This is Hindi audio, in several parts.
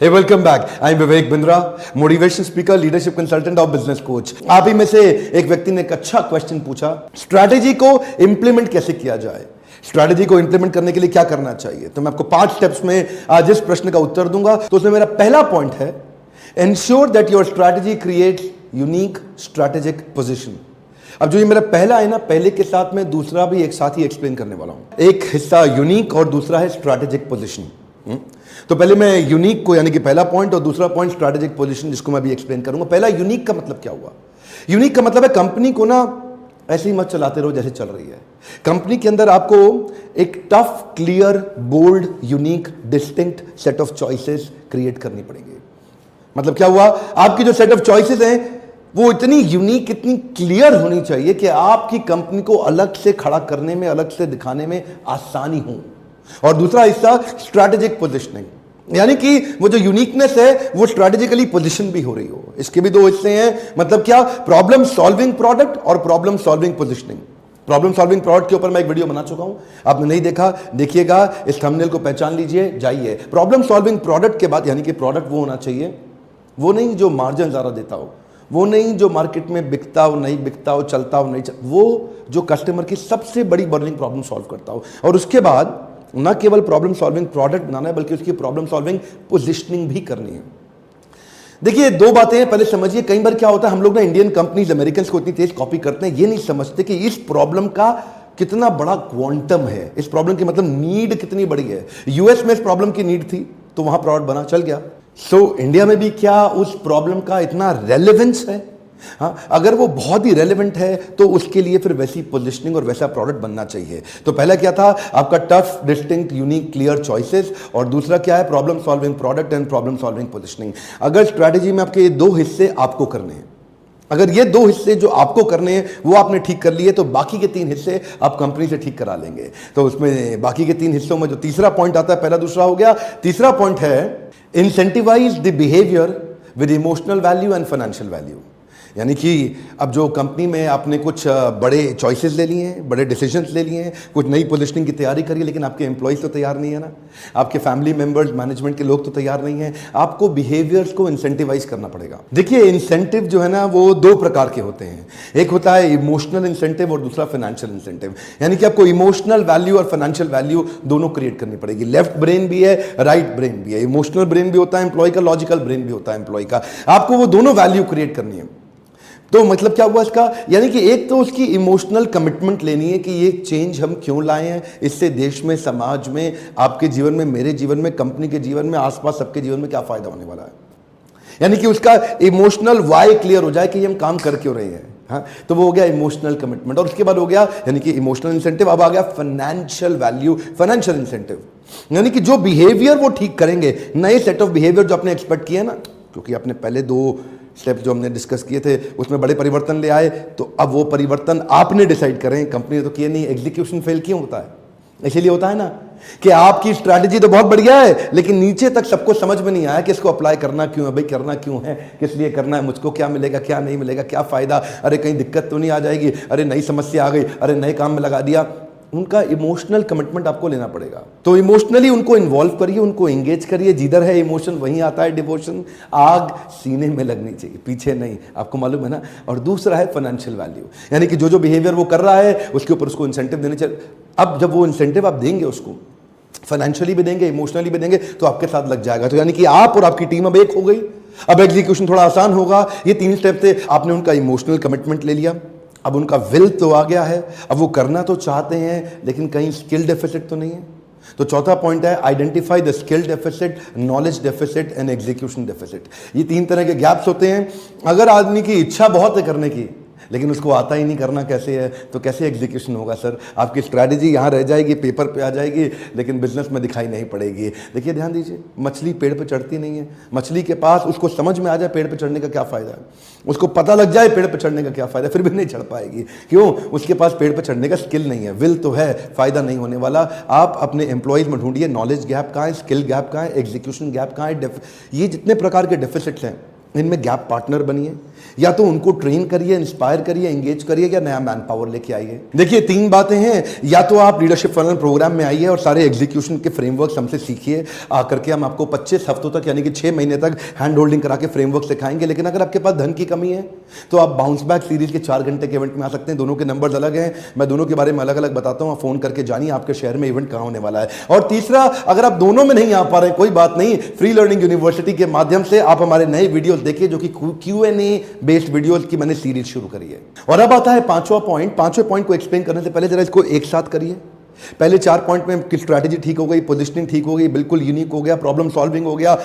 Hey, welcome back. I'm Vivek Bindra, motivation speaker, leadership consultant और business coach. आप ही में से एक व्यक्ति ने एक अच्छा क्वेश्चन पूछा, स्ट्रैटेजी को इंप्लीमेंट कैसे किया जाए, स्ट्रैटेजी को इंप्लीमेंट करने के लिए क्या करना चाहिए। तो मैं आपको 5 स्टेप्स में आज इस प्रश्न का उत्तर दूंगा। तो उसमें मेरा पहला पॉइंट है, ensure that your strategy creates unique strategic position. अब जो ये मेरा पहला है ना, पहले के साथ मैं दूसरा भी एक साथ ही एक्सप्लेन करने वाला हूं। एक हिस्सा यूनिक और दूसरा है स्ट्रैटेजिक पोजीशन। तो पहले मैं यूनिक को यानी कि पहला पॉइंट और दूसरा पॉइंट स्ट्रैटेजिक पोजीशन, जिसको मैं भी एक्सप्लेन करूंगा। पहला यूनिक का मतलब क्या हुआ? यूनिक का मतलब है कंपनी को ना ऐसे ही मत चलाते रहो जैसे चल रही है। कंपनी के अंदर आपको एक tough, clear, bold, unique, distinct set of choices create करनी पड़ेगी। मतलब क्या हुआ? आपकी जो सेट ऑफ चॉइसेस हैं वो इतनी यूनिक, इतनी क्लियर होनी चाहिए कि आपकी कंपनी को अलग से खड़ा करने में, अलग से दिखाने में आसानी हो। और दूसरा हिस्सा स्ट्रैटेजिक पोजीशनिंग, यानी कि वो जो यूनिकनेस है वो स्ट्रैटेजिकली पोजीशन भी हो रही हो। इसके भी 2 हिस्से हैं। मतलब क्या? प्रॉब्लम सॉल्विंग प्रोडक्ट और problem solving positioning. Problem solving product के ऊपर मैं एक वीडियो बना चुका हूं, आपने नहीं देखा, देखिएगा। इस थंबनेल को पहचान लीजिए, जाइए। प्रॉब्लम सॉल्विंग प्रोडक्ट के बाद यानी कि प्रोडक्ट वो होना चाहिए, वो नहीं जो मार्जिन ज्यादा देता हो, वो नहीं जो मार्केट में बिकता हो, नहीं बिकता हो, चलता हो, नहीं चलता, वो जो कस्टमर की सबसे बड़ी बर्निंग प्रॉब्लम सॉल्व करता हो। और उसके बाद न केवल प्रॉब्लम सॉल्विंग प्रोडक्ट बनाना है, बल्कि उसकी प्रॉब्लम सॉल्विंग पोजीशनिंग भी करनी है। देखिए 2 बातें हैं, पहले समझिए। कई बार क्या होता है, हम लोग ना इंडियन कंपनीज अमेरिकन को इतनी तेज कॉपी करते हैं, ये नहीं समझते कि इस प्रॉब्लम का कितना बड़ा क्वांटम है। इस प्रॉब्लम की मतलब नीड कितनी बड़ी है। यूएस में इस प्रॉब्लम की नीड थी तो वहां प्रोडक्ट बना, चल गया। सो इंडिया में भी क्या उस प्रॉब्लम का इतना रेलेवेंस है? हाँ, अगर वो बहुत ही रेलेवेंट है तो उसके लिए फिर वैसी पोजीशनिंग और वैसा प्रोडक्ट बनना चाहिए। तो पहला क्या था आपका? Tough, distinct, unique, clear choices. और दूसरा क्या है? Problem solving product and problem solving positioning. अगर स्ट्रैटेजी में आपके ये 2 हिस्से आपको करने हैं, अगर ये 2 हिस्से जो आपको करने हैं वो आपने ठीक कर लिए, तो बाकी के 3 हिस्से आप कंपनी से ठीक करा लेंगे। तो उसमें बाकी के 3 हिस्सों में जो तीसरा पॉइंट आता है, पहला दूसरा हो गया, तीसरा पॉइंट है incentivise the behaviour with emotional value and financial value. यानी कि अब जो कंपनी में आपने कुछ बड़े चॉइसेस ले लिए हैं, बड़े डिसीजंस ले लिए हैं, कुछ नई पोजीशनिंग की तैयारी करी, लेकिन आपके एम्प्लॉइज तो तैयार नहीं है ना, आपके फैमिली मेंबर्स, मैनेजमेंट के लोग तो तैयार नहीं हैं। आपको बिहेवियर्स को इंसेंटिवाइज करना पड़ेगा। देखिए इंसेंटिव जो है ना वो 2 प्रकार के होते हैं। एक होता है इमोशनल इंसेंटिव और दूसरा फाइनेंशियल इंसेंटिव। यानी कि आपको इमोशनल वैल्यू और फाइनेंशियल वैल्यू दोनों क्रिएट करनी पड़ेगी। लेफ्ट ब्रेन भी है, राइट ब्रेन भी है। इमोशनल ब्रेन भी होता है एम्प्लॉय का, लॉजिकल ब्रेन भी होता है एम्प्लॉय का। आपको वो दोनों वैल्यू क्रिएट करनी है। तो मतलब क्या हुआ इसका? यानी कि एक तो उसकी इमोशनल कमिटमेंट लेनी है कि ये चेंज हम क्यों लाए हैं, इससे देश में, समाज में, आपके जीवन में, मेरे जीवन में, कंपनी के जीवन में, आसपास सबके जीवन में क्या फायदा होने वाला है। यानी कि उसका इमोशनल वाई क्लियर हो जाए कि ये हम काम कर क्यों रहे हैं। हाँ, तो वो हो गया इमोशनल कमिटमेंट। और उसके बाद हो गया यानी कि इमोशनल इंसेंटिव। अब आ गया फाइनेंशियल वैल्यू, फाइनेंशियल इंसेंटिव। यानी कि जो बिहेवियर वो ठीक करेंगे, नए सेट ऑफ बिहेवियर जो आपने एक्सपेक्ट किया ना, क्योंकि आपने पहले 2 स्टेप जो हमने डिस्कस किए थे उसमें बड़े परिवर्तन ले आए, तो अब वो परिवर्तन आपने डिसाइड करें, कंपनी ने तो किए नहीं। एग्जीक्यूशन फेल क्यों होता है? इसीलिए होता है ना कि आपकी स्ट्रैटेजी तो बहुत बढ़िया है, लेकिन नीचे तक सबको समझ में नहीं आया कि इसको अप्लाई करना क्यों है। भाई करना क्यों है, किस लिए करना है, मुझको क्या मिलेगा, क्या नहीं मिलेगा, क्या फायदा, अरे कहीं दिक्कत तो नहीं आ जाएगी, अरे नई समस्या आ गई, अरे नए काम में लगा दिया। उनका इमोशनल कमिटमेंट आपको लेना पड़ेगा। तो इमोशनली उनको इन्वॉल्व करिए, उनको एंगेज करिए। जिधर है इमोशन वहीं आता है डिवोशन। आग सीने में लगनी चाहिए, पीछे नहीं, आपको मालूम है ना। और दूसरा है फाइनेंशियल वैल्यू, यानी कि जो बिहेवियर वो कर रहा है उसके ऊपर उसको इंसेंटिव देने चाहिए। अब जब वो इंसेंटिव आप देंगे, उसको फाइनेंशियली भी देंगे, इमोशनली भी देंगे, तो आपके साथ लग जाएगा। तो यानी कि आप और आपकी टीम अब एक हो गई। अब एग्जीक्यूशन थोड़ा आसान होगा। ये 3 स्टेप थे। आपने उनका इमोशनल कमिटमेंट ले लिया, अब उनका विल तो आ गया है, अब वो करना तो चाहते हैं, लेकिन कहीं स्किल डेफिसिट तो नहीं है। तो चौथा पॉइंट है identify the skill deficit, knowledge deficit and execution deficit. ये 3 तरह के गैप्स होते हैं। अगर आदमी की इच्छा बहुत है करने की, लेकिन उसको आता ही नहीं करना कैसे है, तो कैसे एग्जीक्यूशन होगा सर? आपकी स्ट्रैटेजी यहाँ रह जाएगी, पेपर पे आ जाएगी, लेकिन बिजनेस में दिखाई नहीं पड़ेगी। देखिए ध्यान दीजिए, मछली पेड़ पे चढ़ती नहीं है। मछली के पास उसको समझ में आ जाए पेड़ पे चढ़ने का क्या फ़ायदा है, उसको पता लग जाए पेड़ पे चढ़ने का क्या फ़ायदा, फिर भी नहीं चढ़ पाएगी। क्यों? उसके पास पेड़ पे चढ़ने का स्किल नहीं है। विल तो है, फ़ायदा नहीं होने वाला। आप अपने एम्प्लॉयज़ में ढूंढिए नॉलेज गैप कहाँ है, स्किल गैप कहाँ है, एग्जीक्यूशन गैप कहाँ है। ये जितने प्रकार के डेफिसिट्स हैं, इनमें गैप पार्टनर बनिए, या तो उनको ट्रेन करिए, इंस्पायर करिए, एंगेज करिए, या नया मैन पावर लेके आइए। देखिए 3 बातें हैं, या तो आप लीडरशिप फनल प्रोग्राम में आइए और सारे एग्जीक्यूशन के फ्रेमवर्क हमसे सीखिए, आकर के हम आपको 25 हफ्तों तक यानी कि 6 महीने तक हैंड होल्डिंग करा के फ्रेमवर्क सिखाएंगे। लेकिन अगर आपके पास धन की कमी है तो आप बाउंस बैक सीरीज के 4 घंटे के इवेंट में आ सकते हैं। दोनों के नंबर्स अलग हैं, मैं दोनों के बारे में अलग अलग बताता हूं, आप फोन करके जानिए आपके शहर में इवेंट कहां होने वाला है। और तीसरा, अगर आप दोनों में नहीं आ पा रहे कोई बात नहीं, फ्री लर्निंग यूनिवर्सिटी के माध्यम से आप हमारे नए वीडियोस देखिए जो कि Q&A बेस्ड वीडियोस की मैंने सीरीज शुरू करी है। और अब आता है 5वां पॉइंट। 5वें पॉइंट को एक्सप्लेन करने से पहले जरा इसको एक साथ करिए। पहले 4 पॉइंट में स्ट्रैटेजी ठीक हो गई, पोजीशनिंग ठीक हो गई, बिल्कुल यूनिक हो गया, प्रॉब्लम सॉल्विंग हो गया,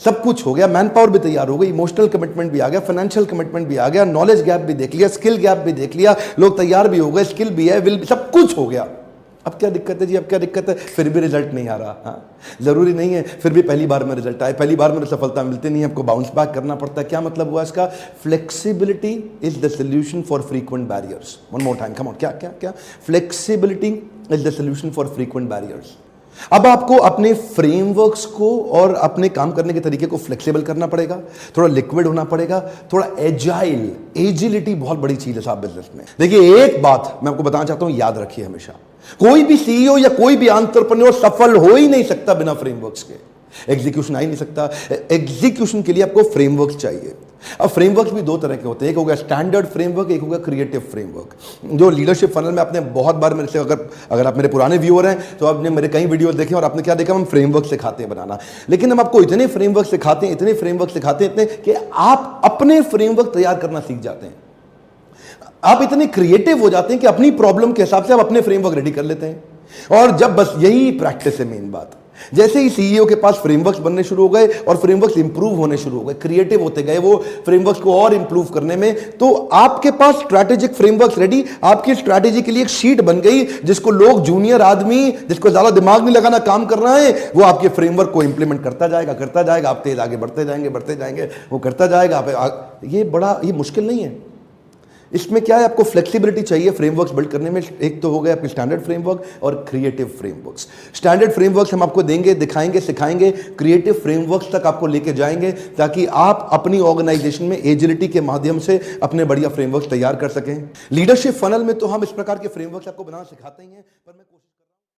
सब कुछ हो गया, मैन पावर भी तैयार हो गई, इमोशनल कमिटमेंट भी आ गया, फाइनेंशियल कमिटमेंट भी आ गया, नॉलेज गैप भी देख लिया, स्किल गैप भी देख लिया, लोग तैयार भी हो गए, स्किल भी है, विल भी, सब कुछ हो गया। अब क्या दिक्कत है जी? अब क्या दिक्कत है? फिर भी रिजल्ट नहीं आ रहा। हाँ, जरूरी नहीं है फिर भी पहली बार में रिजल्ट आए, पहली बार में सफलता मिलती नहीं है, आपको बाउंस बैक करना पड़ता है। क्या मतलब हुआ इसका? Flexibility is the solution for frequent barriers. One more time, come on, क्या क्या क्या? Flexibility is the solution for frequent barriers. अब आपको अपने फ्रेमवर्क्स को और अपने काम करने के तरीके को फ्लेक्सिबल करना पड़ेगा, थोड़ा लिक्विड होना पड़ेगा, थोड़ा एजाइल। एजिलिटी बहुत बड़ी चीज है साहब बिजनेस में। देखिए एक बात मैं आपको बताना चाहता हूं, याद रखिए हमेशा, कोई भी सीईओ या कोई भी एंटरप्रेन्योर सफल हो ही नहीं सकता बिना फ्रेमवर्क्स के। एग्जीक्यूशन आ ही नहीं सकता। एग्जीक्यूशन के लिए आपको फ्रेमवर्क्स चाहिए। अब फ्रेमवर्क भी 2 तरह के होते हैं, एक हो गया स्टैंडर्ड फ्रेमवर्क, एक हो गया क्रिएटिव फ्रेमवर्क। जो लीडरशिप फनल में आपने बहुत बार मेरे से, अगर आप मेरे पुराने व्यूअर हैं तो आपने मेरे कई वीडियोस देखे और आपने क्या देखा, हम फ्रेमवर्क सिखाते हैं बनाना। लेकिन हम आपको इतने फ्रेमवर्क सिखाते हैं, इतने फ्रेमवर्क सिखाते हैं, इतने कि आप अपने फ्रेमवर्क तैयार करना सीख जाते हैं। आप इतने क्रिएटिव हो जाते हैं कि अपनी प्रॉब्लम के हिसाब से आप अपने फ्रेमवर्क रेडी कर लेते हैं। और जब बस यही प्रैक्टिस है मेन बात। जैसे ही सीईओ के पास फ्रेमवर्क्स बनने शुरू हो गए और फ्रेमवर्क्स इंप्रूव होने शुरू हो गए, क्रिएटिव होते गए वो फ्रेमवर्क्स को और इंप्रूव करने में, तो आपके पास स्ट्रैटेजिक फ्रेमवर्क्स रेडी, आपकी स्ट्रैटेजी के लिए एक शीट बन गई जिसको लोग, जूनियर आदमी जिसको ज्यादा दिमाग नहीं लगाना, काम कर रहा है, वो आपके फ्रेमवर्क को इंप्लीमेंट करता जाएगा, आप तेज आगे बढ़ते जाएंगे, वो करता जाएगा। ये मुश्किल नहीं है। इसमें क्या है, आपको फ्लेक्सिबिलिटी चाहिए फ्रेमवर्क्स बिल्ड करने में। एक तो हो गया आपके स्टैंडर्ड फ्रेमवर्क और क्रिएटिव फ्रेमवर्क्स। स्टैंडर्ड फ्रेमवर्क्स हम आपको देंगे, दिखाएंगे, सिखाएंगे, क्रिएटिव फ्रेमवर्क्स तक आपको लेके जाएंगे ताकि आप अपनी ऑर्गेनाइजेशन में एजिलिटी के माध्यम से अपने बढ़िया फ्रेमवर्क्स तैयार कर सकें। लीडरशिप फनल में तो हम इस प्रकार के फ्रेमवर्क्स आपको बनाना सिखाते ही हैं, पर मैं